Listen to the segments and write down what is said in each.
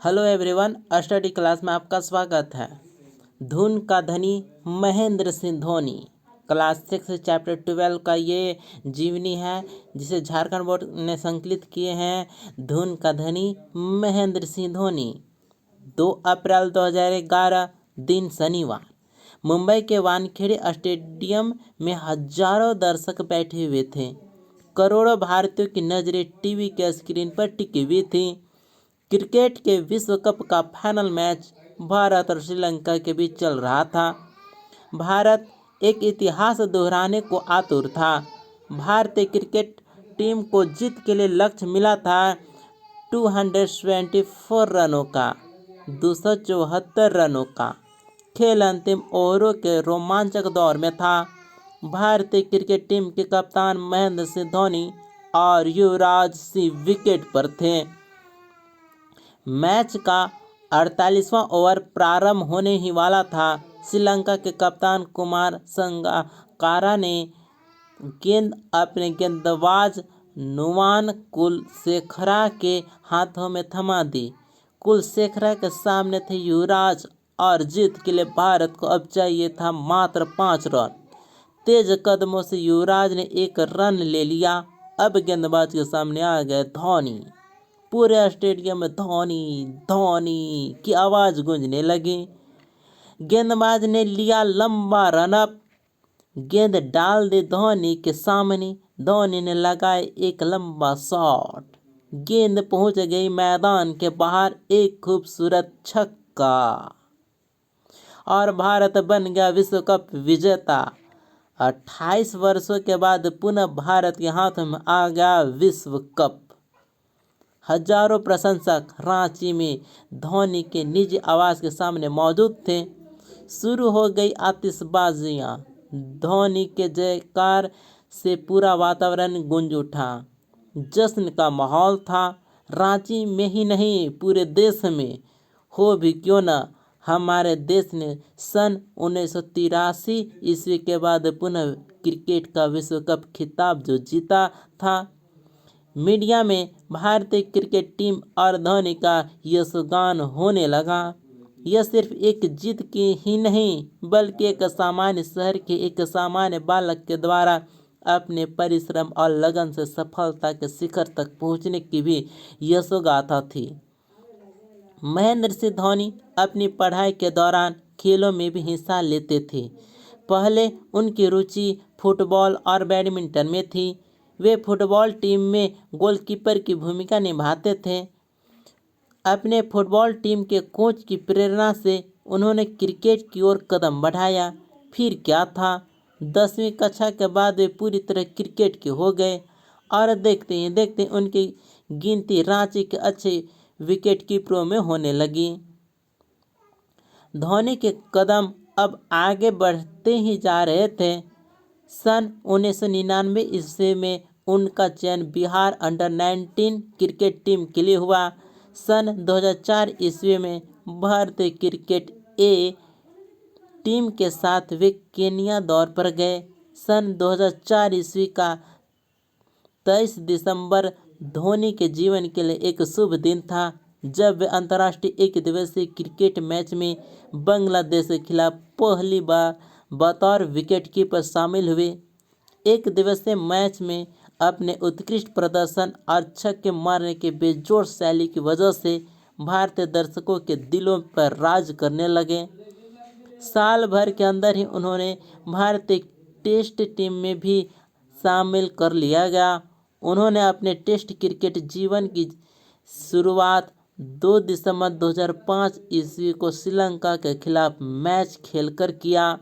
Hello everyone, study class में आपका स्वागत है। धुन का धनी महेंद्र सिंह धोनी क्लास 6 चैप्टर 12 का ये जीवनी है जिसे झारखंड बोर्ड ने संकलित किए हैं। धुन का धनी महेंद्र सिंह धोनी। 2 अप्रैल 2011 दिन शनिवार मुंबई के वानखेड़े स्टेडियम में हजारों दर्शक बैठे हुए थे। करोड़ों भारतीयों की नज़रें टीवी के स्क्रीन पर टिकी हुई थी। क्रिकेट के विश्व कप का फाइनल मैच भारत और श्रीलंका के बीच चल रहा था। भारत एक इतिहास दोहराने को आतुर था। भारतीय क्रिकेट टीम को जीत के लिए लक्ष्य मिला था 274 रनों का, 274 रनों का। खेल अंतिम ओवरों के रोमांचक दौर में था। भारतीय क्रिकेट टीम के कप्तान महेंद्र सिंह धोनी और युवराज सिंह विकेट पर थे। मैच का 48वां ओवर प्रारंभ होने ही वाला था। श्रीलंका के कप्तान कुमार संगकारा ने गेंद अपने गेंदबाज नुवान कुलशेखरा के हाथों में थमा दी। कुलशेखरा के सामने थे युवराज और जीत के लिए भारत को अब चाहिए था मात्र 5 रन। तेज कदमों से युवराज ने 1 रन ले लिया। अब गेंदबाज के सामने आ गए धोनी। पूरे स्टेडियम में धोनी धोनी की आवाज़ गूंजने लगी। गेंदबाज ने लिया लंबा रनअप, गेंद डाल दी धोनी के सामने। धोनी ने लगाए एक लंबा शॉट, गेंद पहुंच गई मैदान के बाहर। एक खूबसूरत छक्का और भारत बन गया विश्व कप विजेता। 28 वर्षों के बाद पुनः भारत के हाथों में आ गया विश्व कप। हजारों प्रशंसक रांची में धोनी के निजी आवास के सामने मौजूद थे। शुरू हो गई आतिशबाजियां। धोनी के जयकार से पूरा वातावरण गूंज उठा। जश्न का माहौल था। रांची में ही नहीं, पूरे देश में हो भी क्यों न। हमारे देश ने सन 1983 ईस्वी के बाद पुनः क्रिकेट का विश्व कप खिताब जो जीता था। मीडिया में भारतीय क्रिकेट टीम और धोनी का यशगान होने लगा। यह सिर्फ एक जीत की ही नहीं बल्कि एक सामान्य शहर के एक सामान्य बालक के द्वारा अपने परिश्रम और लगन से सफलता के शिखर तक पहुंचने की भी यशोगाथा थी। महेंद्र सिंह धोनी अपनी पढ़ाई के दौरान खेलों में भी हिस्सा लेते थे। पहले उनकी रुचि फुटबॉल और बैडमिंटन में थी। वे फुटबॉल टीम में गोलकीपर की भूमिका निभाते थे। अपने फुटबॉल टीम के कोच की प्रेरणा से उन्होंने क्रिकेट की ओर कदम बढ़ाया। फिर क्या था, 10वीं कक्षा के बाद वे पूरी तरह क्रिकेट के हो गए और देखते ही देखते उनकी गिनती रांची के अच्छे विकेट कीपरों में होने लगी। धोनी के कदम अब आगे बढ़ते ही जा रहे थे। सन 1999 ईस्वी में उनका चयन बिहार अंडर-19 क्रिकेट टीम के लिए हुआ। सन 2004 ईस्वी में भारतीय क्रिकेट ए टीम के साथ वे केन्या दौरे पर गए। सन 2004 ईस्वी का 23 दिसंबर धोनी के जीवन के लिए एक शुभ दिन था जब वे अंतर्राष्ट्रीय एक दिवसीय क्रिकेट मैच में बांग्लादेश के खिलाफ पहली बार बतौर विकेटकीपर शामिल हुए। एक दिवसीय मैच में अपने उत्कृष्ट प्रदर्शन और छक्के मारने के बेजोड़ शैली की वजह से भारतीय दर्शकों के दिलों पर राज करने लगे। साल भर के अंदर ही उन्होंने भारतीय टेस्ट टीम में भी शामिल कर लिया गया। उन्होंने अपने टेस्ट क्रिकेट जीवन की शुरुआत 2 दिसंबर 2005 ईस्वी को श्रीलंका के खिलाफ मैच खेलकर किया।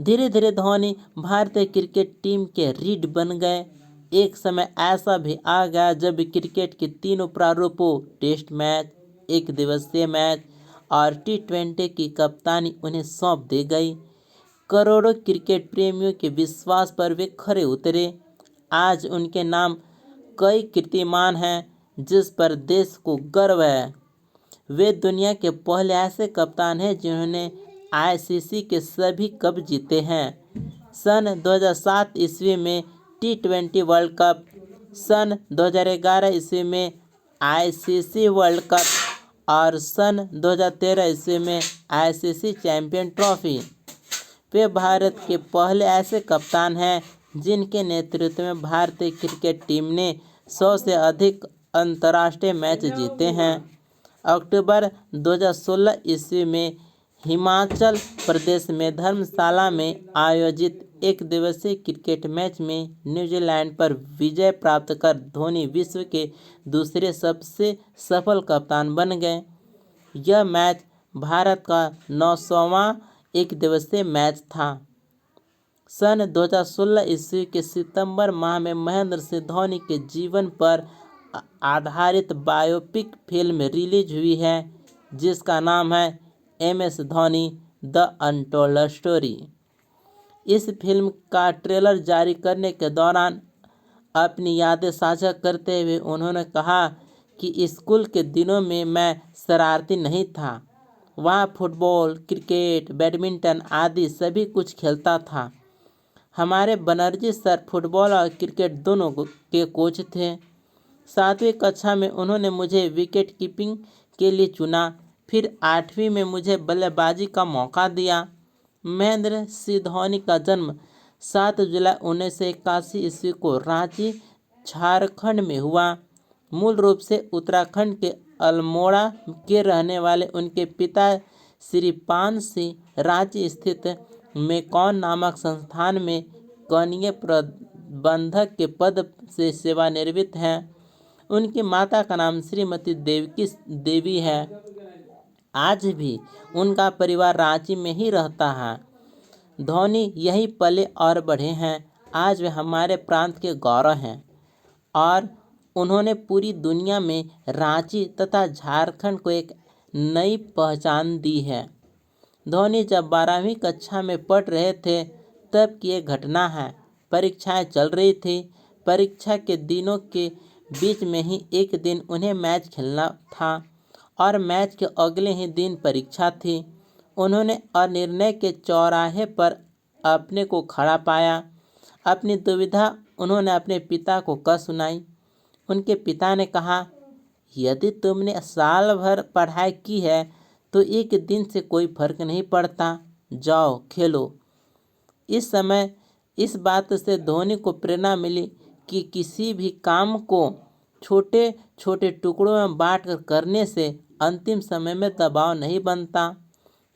धीरे धीरे धोनी भारतीय क्रिकेट टीम के रीढ़ बन गए। एक समय ऐसा भी आ गया जब क्रिकेट के तीनों प्रारूपों टेस्ट मैच, एक दिवसीय मैच और T20 की कप्तानी उन्हें सौंप दी गई। करोड़ों क्रिकेट प्रेमियों के विश्वास पर वे खरे उतरे। आज उनके नाम कई कीर्तिमान हैं जिस पर देश को गर्व है। वे दुनिया के पहले ऐसे कप्तान हैं जिन्होंने ICC के सभी कप जीते हैं। सन 2007 ईस्वी में T20 वर्ल्ड कप, सन 2011 ईस्वी में आईसीसी वर्ल्ड कप और सन 2013 ईस्वी में आईसीसी चैंपियन ट्रॉफी। वे भारत के पहले ऐसे कप्तान हैं जिनके नेतृत्व में भारतीय क्रिकेट टीम ने 100 से अधिक अंतर्राष्ट्रीय मैच जीते हैं। अक्टूबर 2016 ईस्वी में हिमाचल प्रदेश में धर्मशाला में आयोजित एक दिवसीय क्रिकेट मैच में न्यूजीलैंड पर विजय प्राप्त कर धोनी विश्व के दूसरे सबसे सफल कप्तान बन गए। यह मैच भारत का 900वां एक दिवसीय मैच था। सन 2016 ईस्वी के सितंबर माह में महेंद्र सिंह धोनी के जीवन पर आधारित बायोपिक फिल्म रिलीज हुई है जिसका नाम है MS Dhoni the untold story. इस फिल्म का ट्रेलर जारी करने के दौरान अपनी यादें साझा करते हुए उन्होंने कहा कि स्कूल के दिनों में मैं शरारती नहीं था। वहाँ फुटबॉल, क्रिकेट, बैडमिंटन आदि सभी कुछ खेलता था। हमारे बनर्जी सर फुटबॉल और क्रिकेट दोनों के कोच थे। 7वीं कक्षा में उन्होंने मुझे विकेट कीपिंग के लिए चुना। फिर 8वीं में मुझे बल्लेबाजी का मौका दिया। महेंद्र सिंह धोनी का जन्म 7 जुलाई 1981 ईस्वी को रांची, झारखंड में हुआ। मूल रूप से उत्तराखंड के अल्मोड़ा के रहने वाले उनके पिता श्री पान सिंह रांची स्थित मेकॉन नामक संस्थान में कनीय प्रबंधक के पद से सेवानिवृत्त हैं। उनकी माता का नाम श्रीमती देवकी देवी है। आज भी उनका परिवार रांची में ही रहता है। धोनी यहीं पले और बढ़े हैं। आज वे हमारे प्रांत के गौरव हैं और उन्होंने पूरी दुनिया में रांची तथा झारखंड को एक नई पहचान दी है। धोनी जब 12वीं कक्षा में पढ़ रहे थे तब की एक घटना है। परीक्षाएं चल रही थी। परीक्षा के दिनों के बीच में ही एक दिन उन्हें मैच खेलना था और मैच के अगले ही दिन परीक्षा थी। उन्होंने अनिर्णय के चौराहे पर अपने को खड़ा पाया। अपनी दुविधा उन्होंने अपने पिता को कह सुनाई। उनके पिता ने कहा, यदि तुमने साल भर पढ़ाई की है तो एक दिन से कोई फर्क नहीं पड़ता, जाओ खेलो। इस समय इस बात से धोनी को प्रेरणा मिली कि किसी भी काम को छोटे छोटे टुकड़ों में बांटकर करने से अंतिम समय में दबाव नहीं बनता।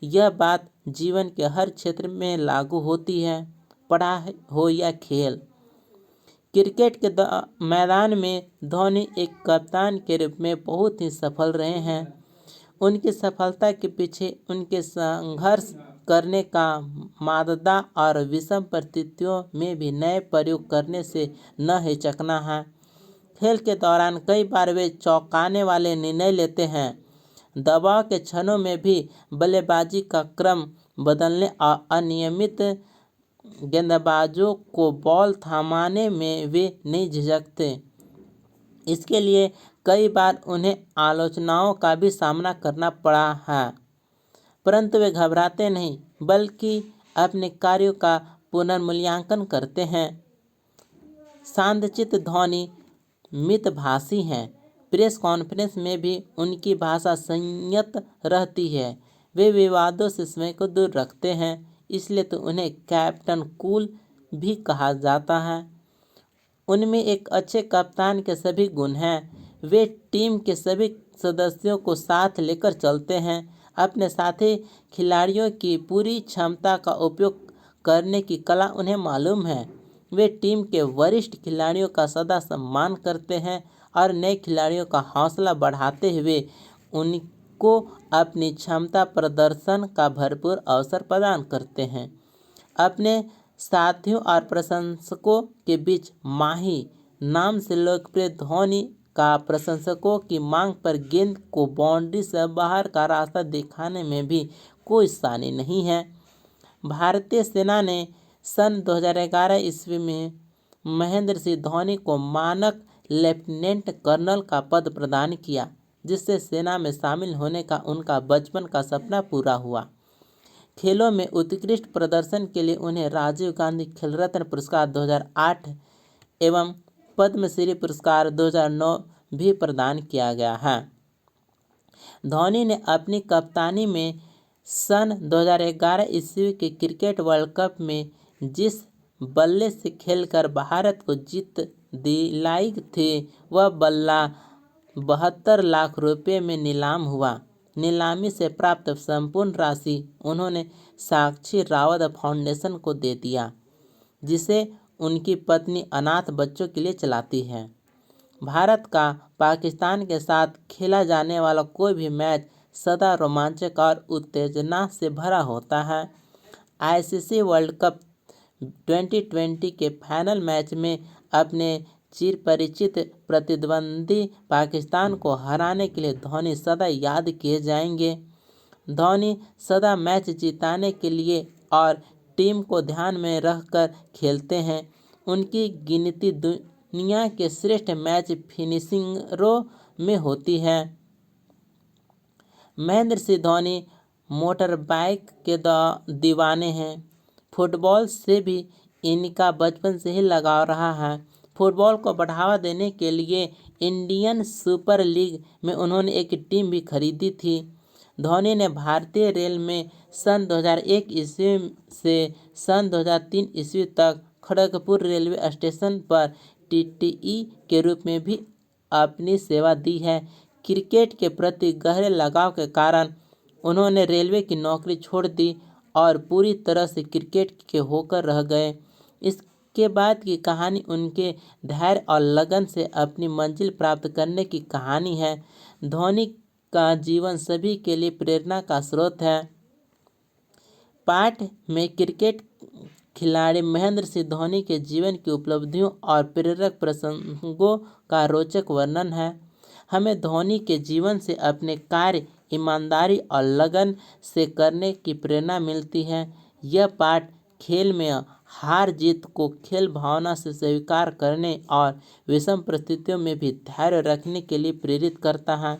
यह बात जीवन के हर क्षेत्र में लागू होती है, पढ़ाई हो या खेल। क्रिकेट के मैदान में धोनी एक कप्तान के रूप में बहुत ही सफल रहे हैं। उनकी सफलता के पीछे उनके संघर्ष करने का माददा और विषम परिस्थितियों में भी नए प्रयोग करने से न हिचकना है। खेल के दौरान कई बार वे चौंकाने वाले निर्णय लेते हैं। दबाव के क्षणों में भी बल्लेबाजी का क्रम बदलने और अनियमित गेंदबाजों को बॉल थमाने में वे नहीं झिझकते। इसके लिए कई बार उन्हें आलोचनाओं का भी सामना करना पड़ा है, परंतु वे घबराते नहीं बल्कि अपने कार्यों का पुनर्मूल्यांकन करते हैं। शांतचित्त धोनी मितभाषी हैं। प्रेस कॉन्फ्रेंस में भी उनकी भाषा संयत रहती है। वे विवादों से स्वयं को दूर रखते हैं, इसलिए तो उन्हें कैप्टन कूल भी कहा जाता है। उनमें एक अच्छे कप्तान के सभी गुण हैं। वे टीम के सभी सदस्यों को साथ लेकर चलते हैं। अपने साथी खिलाड़ियों की पूरी क्षमता का उपयोग करने की कला उन्हें मालूम है। वे टीम के वरिष्ठ खिलाड़ियों का सदा सम्मान करते हैं और नए खिलाड़ियों का हौसला बढ़ाते हुए उनको अपनी क्षमता प्रदर्शन का भरपूर अवसर प्रदान करते हैं। अपने साथियों और प्रशंसकों के बीच माही नाम से लोकप्रिय धोनी का प्रशंसकों की मांग पर गेंद को बाउंड्री से बाहर का रास्ता दिखाने में भी कोई सानी नहीं है। भारतीय सेना ने सन 2011 ईस्वी में महेंद्र सिंह धोनी को मानक लेफ्टिनेंट कर्नल का पद प्रदान किया, जिससे सेना में शामिल होने का उनका बचपन का सपना पूरा हुआ। खेलों में उत्कृष्ट प्रदर्शन के लिए उन्हें राजीव गांधी खेल रत्न पुरस्कार 2008 एवं पद्मश्री पुरस्कार 2009 भी प्रदान किया गया है। धोनी ने अपनी कप्तानी में सन 2011 ईस्वी के क्रिकेट वर्ल्ड कप में जिस बल्ले से खेलकर भारत को जीत दिलाई थी वह बल्ला 72 लाख रुपए में नीलाम हुआ। नीलामी से प्राप्त संपूर्ण राशि उन्होंने साक्षी रावत फाउंडेशन को दे दिया, जिसे उनकी पत्नी अनाथ बच्चों के लिए चलाती है। भारत का पाकिस्तान के साथ खेला जाने वाला कोई भी मैच सदा रोमांचक और उत्तेजना से भरा होता है। आईसीसी वर्ल्ड कप 2020 के फाइनल मैच में अपने चिरपरिचित प्रतिद्वंदी पाकिस्तान को हराने के लिए धोनी सदा याद किए जाएंगे। धोनी सदा मैच जिताने के लिए और टीम को ध्यान में रखकर खेलते हैं। उनकी गिनती दुनिया के श्रेष्ठ मैच फिनिशरों में होती है। महेंद्र सिंह धोनी मोटर बाइक के दीवाने हैं। फुटबॉल से भी इनका बचपन से ही लगाव रहा है। फुटबॉल को बढ़ावा देने के लिए इंडियन सुपर लीग में उन्होंने एक टीम भी खरीदी थी। धोनी ने भारतीय रेल में सन 2001 ईस्वी से सन 2003 ईस्वी तक खड़गपुर रेलवे स्टेशन पर टीटीई के रूप में भी अपनी सेवा दी है। क्रिकेट के प्रति गहरे लगाव के कारण उन्होंने रेलवे की नौकरी छोड़ दी और पूरी तरह से क्रिकेट के होकर रह गए। इसके बाद की कहानी उनके धैर्य और लगन से अपनी मंजिल प्राप्त करने की कहानी है। धोनी का जीवन सभी के लिए प्रेरणा का स्रोत है। पाठ में क्रिकेट खिलाड़ी महेंद्र सिंह धोनी के जीवन की उपलब्धियों और प्रेरक प्रसंगों का रोचक वर्णन है। हमें धोनी के जीवन से अपने कार्य ईमानदारी और लगन से करने की प्रेरणा मिलती है। यह पाठ खेल में हार जीत को खेल भावना से स्वीकार करने और विषम परिस्थितियों में भी धैर्य रखने के लिए प्रेरित करता है।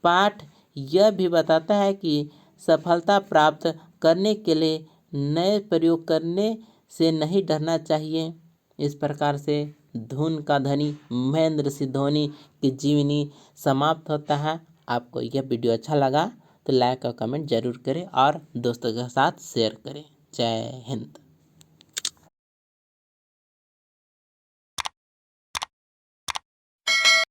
पाठ यह भी बताता है कि सफलता प्राप्त करने के लिए नए प्रयोग करने से नहीं डरना चाहिए। इस प्रकार से धुन का धनी महेंद्र सिंह धोनी की जीवनी समाप्त होता है। आपको यह वीडियो अच्छा लगा तो लाइक और कमेंट जरूर करें और दोस्तों के साथ शेयर करें। जय हिंद।